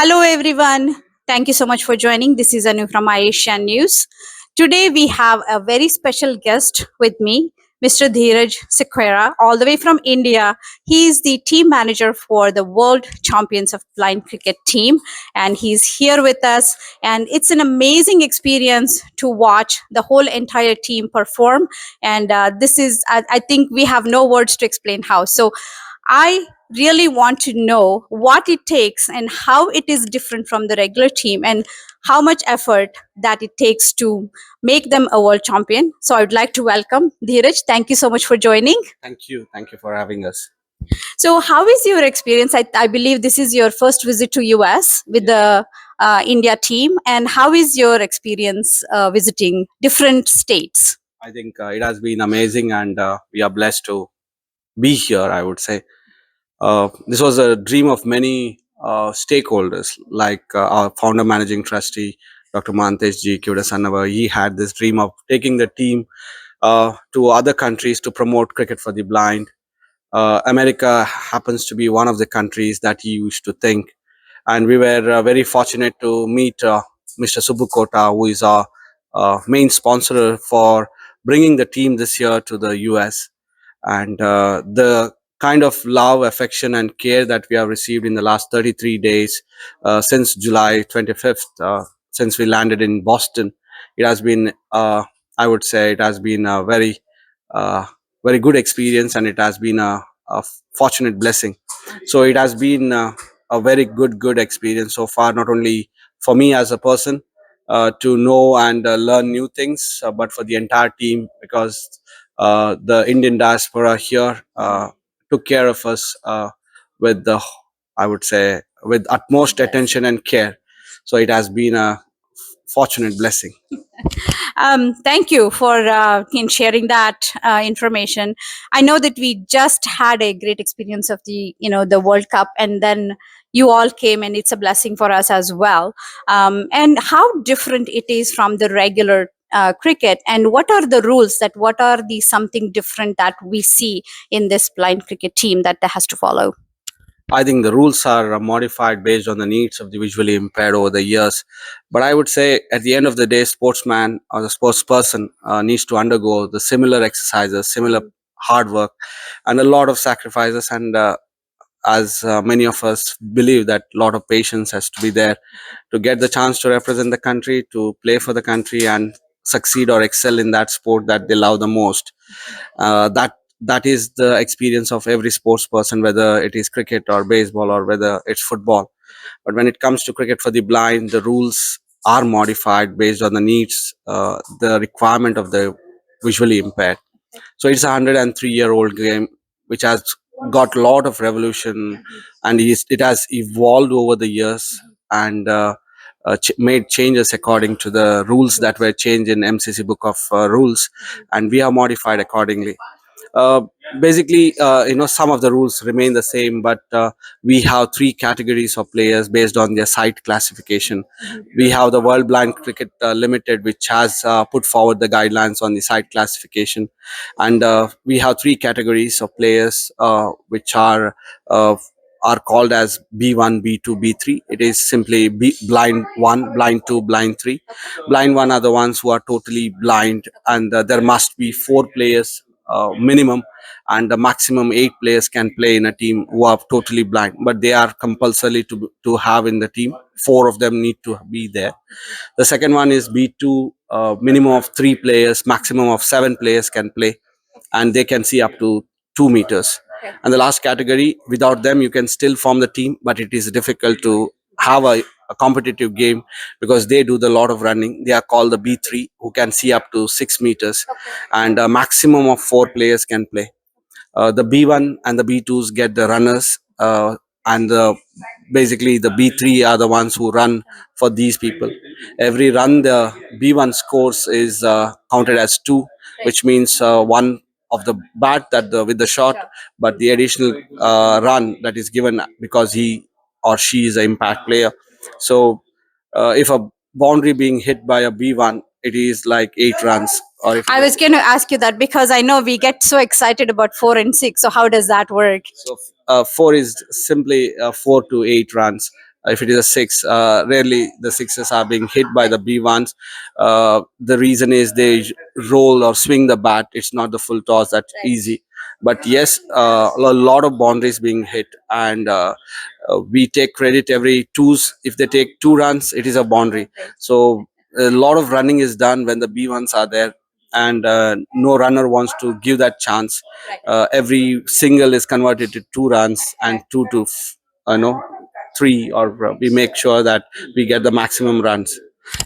Hello, everyone. Thank you so much for joining. This is Anu from iAsianews. Today, we have a very special guest with me, Mr. Dhiraj Sequeira, all the way from India. He is the team manager for the World Champions of Blind Cricket team, and he's here with us. And it's an amazing experience to watch the whole entire team perform. And this is, I think, we have no words to explain how. So, I really want to know what it takes and how it is different from the regular team and how much effort that it takes to make them a world champion. So I would like to welcome Dhiraj. Thank you so much for joining. Thank you. Thank you for having us. So how is your experience? I believe this is your first visit to US with the India team. And how is your experience visiting different states? I think it has been amazing, and we are blessed to be here. I would say this was a dream of many stakeholders, like our founder, managing trustee, Dr. Mantesh Ji Kudasannava. He had this dream of taking the team to other countries to promote cricket for the blind. America happens to be one of the countries that he used to think, and we were very fortunate to meet Mr. Subukota, who is our main sponsor for bringing the team this year to the US. And the kind of love, affection, and care that we have received in the last 33 days since July 25th, since we landed in Boston, it has been, I would say, it has been a uh, very good experience, and it has been a fortunate blessing. So it has been a very good experience so far, not only for me as a person to know and learn new things, but for the entire team, because the Indian diaspora here took care of us with the, I would say, with utmost attention and care. So it has been a fortunate blessing. Thank you for in sharing that information. I know that we just had a great experience of the World Cup, and then you all came, and it's a blessing for us as well. And how different it is from the regular cricket, and what are the rules that what are the something different that we see in this blind cricket team that has to follow? I think the rules are modified based on the needs of the visually impaired over the years. But I would say at the end of the day, sportsman or the sports person needs to undergo the similar exercises, similar hard work, and a lot of sacrifices. And as many of us believe that a lot of patience has to be there to get the chance to represent the country, to play for the country, and succeed or excel in that sport that they love the most. That is the experience of every sports person, whether it is cricket or baseball or whether it's football. But when it comes to cricket for the blind, the rules are modified based on the needs, the requirement of the visually impaired. So it's a 103-year-old game which has got a lot of revolution, and it has evolved over the years, and made changes according to the rules that were changed in MCC book of rules, and we have modified accordingly. uh, Basically, some of the rules remain the same, but we have three categories of players based on their site classification. We have the World Blind Cricket Limited, which has put forward the guidelines on the site classification, and we have three categories of players, which uh, are called as B1, B2, B3. It is simply blind 1, blind 2, blind 3. Blind 1 are the ones who are totally blind, and there must be 4 players minimum, and the maximum 8 players can play in a team who are totally blind, but they are compulsory to have in the team. 4 of them need to be there. The second one is B2, minimum of 3 players, maximum of 7 players can play, and they can see up to 2 meters. And the last category, without them, you can still form the team, but it is difficult to have a competitive game because they do the lot of running. They are called the B3, who can see up to 6 meters, and a maximum of 4 players can play. The B1 and the B2s get the runners, and basically the B3 are the ones who run for these people. Every run the B1 scores is counted as 2, which means one of the bat that with the shot, but the additional run that is given because he or she is an impact player. So if a boundary being hit by a B1, it is like 8 runs. Or if I was going to ask you that because I know we get so excited about 4 and 6. So how does that work? So 4 is simply 4 to 8 runs. if it is a six, rarely the sixes are being hit by the B ones. The reason is they roll or swing the bat. It's not the full toss that's easy. But yes, a lot of boundaries being hit, and we take credit every twos. If they take 2 runs, it is a boundary. So a lot of running is done when the B ones are there, and no runner wants to give that chance. Every single is converted to 2 runs and two to you know 3, or we make sure that we get the maximum runs.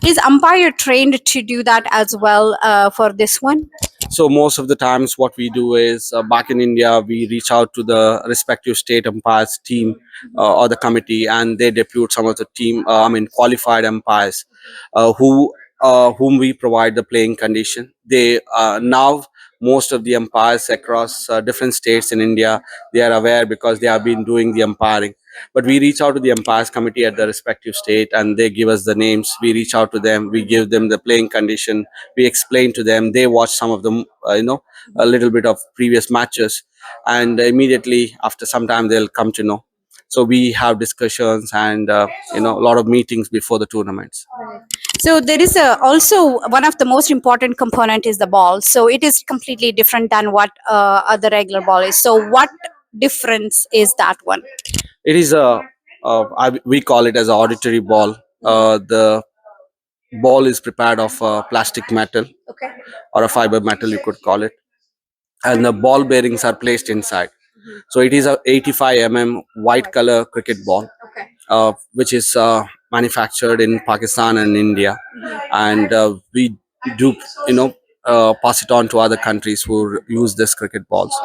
Is umpire trained to do that as well for this one? So most of the times what we do is, back in India, we reach out to the respective state umpires team, or the committee, and they depute some of the team, qualified umpires, whom we provide the playing condition. They now, most of the umpires across different states in India, they are aware because they have been doing the umpiring. But we reach out to the umpires committee at the respective state, and they give us the names. We reach out to them, we give them the playing condition, we explain to them, they watch some of them, a little bit of previous matches, and immediately after some time they'll come to know. So we have discussions, and a lot of meetings before the tournaments. So there is also one of the most important component is the ball. So it is completely different than what other regular ball is. So what difference is that one? It is we call it as a auditory ball. The ball is prepared of plastic metal, Okay. or a fiber metal, you could call it, and the ball bearings are placed inside. So it is a 85 white color cricket ball, Okay. which is manufactured in Pakistan and India, and we do, pass it on to other countries who use this cricket balls,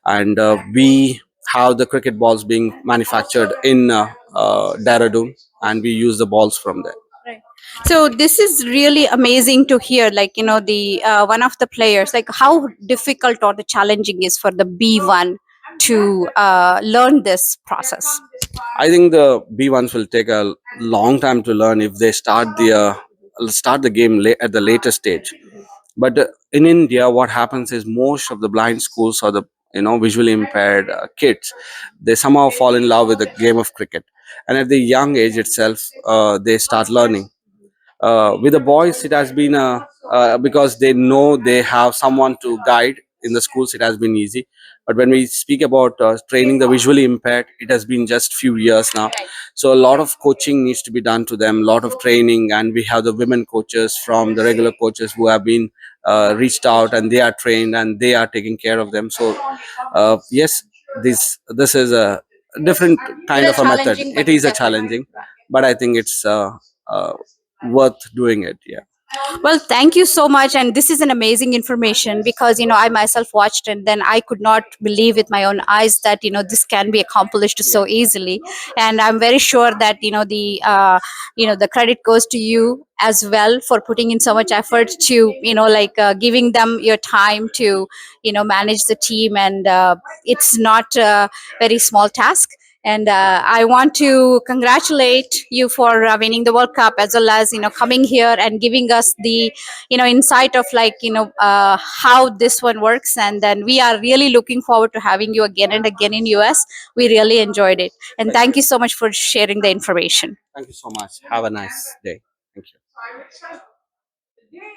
and we have the cricket balls being manufactured in Dehradun, and we use the balls from there. Right. So this is really amazing to hear. Like the one of the players, like how difficult or the challenging is for the B1 to learn this process. I think the B ones will take a long time to learn if they start the game at the later stage. But in India, what happens is most of the blind schools, or the visually impaired kids, they somehow fall in love with the game of cricket, and at the young age itself, they start learning. With the boys, it has been because they know they have someone to guide in the schools, it has been easy. But when we speak about training the visually impaired, it has been just few years now. So a lot of coaching needs to be done to them, a lot of training, and we have the women coaches from the regular coaches who have been reached out, and they are trained, and they are taking care of them. So yes, this is a different kind of a method. It is a challenging, but I think it's uh, worth doing it. Yeah. Well, thank you so much. And this is an amazing information because, I myself watched and then I could not believe with my own eyes that, this can be accomplished so easily. And I'm very sure that, the credit goes to you as well for putting in so much effort to, giving them your time to, manage the team. And it's not a very small task. And I want to congratulate you for winning the World Cup, as well as coming here and giving us the insight of how this one works. And then we are really looking forward to having you again and again in US. We really enjoyed it, and thank you so much for sharing the information. Thank you so much. Have a nice day. Thank you.